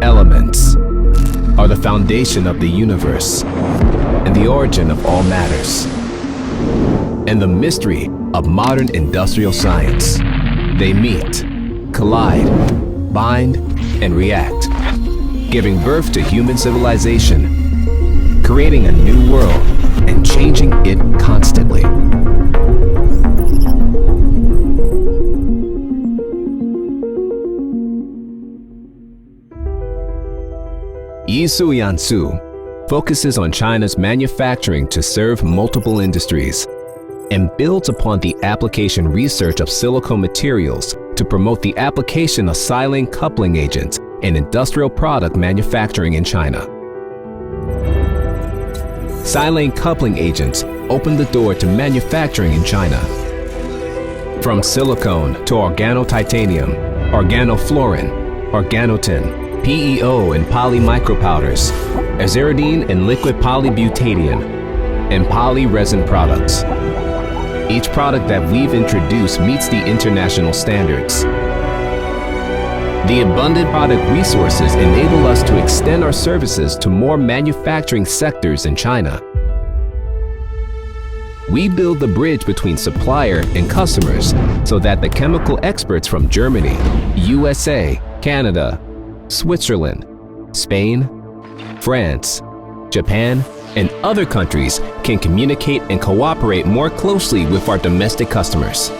Elements are the foundation of the universe and the origin of all matters, and the mystery of modern industrial science. They meet, collide, bind, and react, giving birth to human civilization, creating a new world and changing it constantly. Yuan focuses on China's manufacturing to serve multiple industries and builds upon the application research of silicone materials to promote the application of silane coupling agents in industrial product manufacturing in China. Silane coupling agents open the door to manufacturing in China. From silicone to organotitanium, organofluorine, organotin, PEO and polymicropowders, aziridine and liquid polybutadiene, and polyresin products. Each product that we've introduced meets the international standards. The abundant product resources enable us to extend our services to more manufacturing sectors in China. We build the bridge between supplier and customers so that the chemical experts from Germany, USA, Canada, Switzerland, Spain, France, Japan, and other countries can communicate and cooperate more closely with our domestic customers.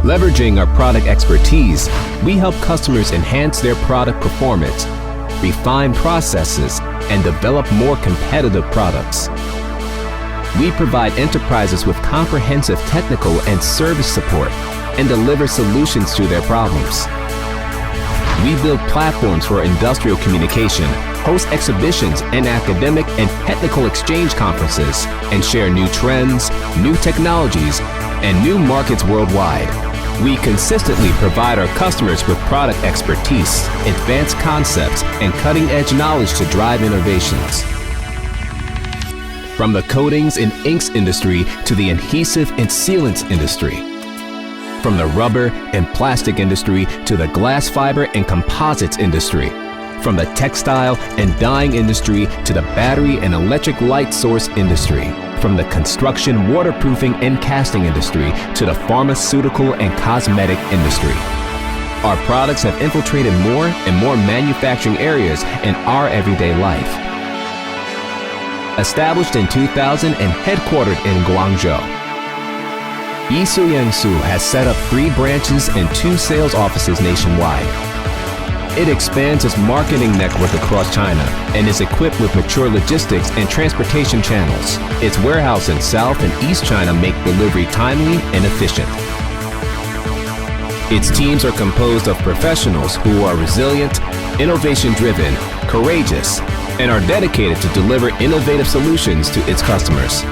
Leveraging our product expertise, we help customers enhance their product performance, refine processes, and develop more competitive products. We provide enterprises with comprehensive technical and service support and deliver solutions to their problems. We build platforms for industrial communication, host exhibitions and academic and technical exchange conferences, and share new trends, new technologies, and new markets worldwide. We consistently provide our customers with product expertise, advanced concepts, and cutting-edge knowledge to drive innovations. From the coatings and inks industry to the adhesive and sealants industry. From the rubber and plastic industry to the glass fiber and composites industry. From the textile and dyeing industry to the battery and electric light source industry. From the construction, waterproofing, and casting industry to the pharmaceutical and cosmetic industry. Our products have infiltrated more and more manufacturing areas in our everyday life. Established in 2000 and headquartered in Guangzhou, Yuan has set up 3 branches and 2 sales offices nationwide. It expands its marketing network across China and is equipped with mature logistics and transportation channels. Its warehouse in South and East China make delivery timely and efficient. Its teams are composed of professionals who are resilient, innovation-driven, courageous, and are dedicated to deliver innovative solutions to its customers.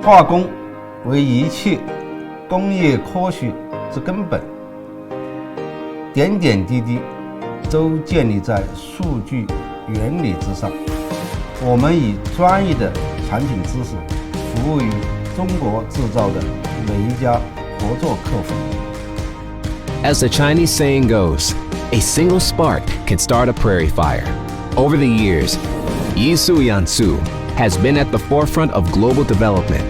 化工为一切工业科学之根本，点点滴滴都建立在数据原理之上。我们以专业的产品知识服务于中国制造的每一家合作客户。 As the Chinese saying goes, a single spark can start a prairie fire. Over the years, Yuan has been at the forefront of global development.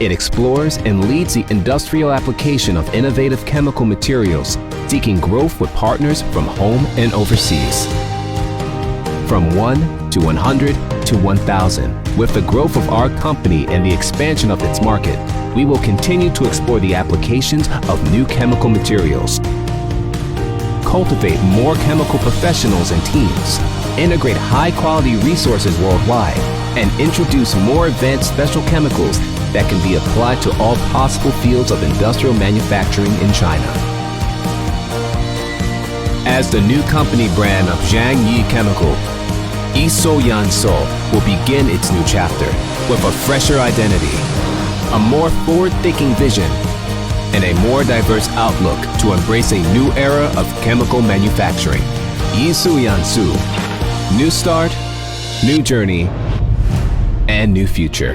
It explores and leads the industrial application of innovative chemical materials, seeking growth with partners from home and overseas. From 1 to 100 to 1,000, with the growth of our company and the expansion of its market, we will continue to explore the applications of new chemical materials, cultivate more chemical professionals and teams, integrate high-quality resources worldwide, and introduce more advanced special chemicals that can be applied to all possible fields of industrial manufacturing in China. As the new company brand of Zhang Yi Chemical, Yuan will begin its new chapter with a fresher identity, a more forward-thinking vision, and a more diverse outlook to embrace a new era of chemical manufacturing. Yisu Yansu. New start, new journey, and new future.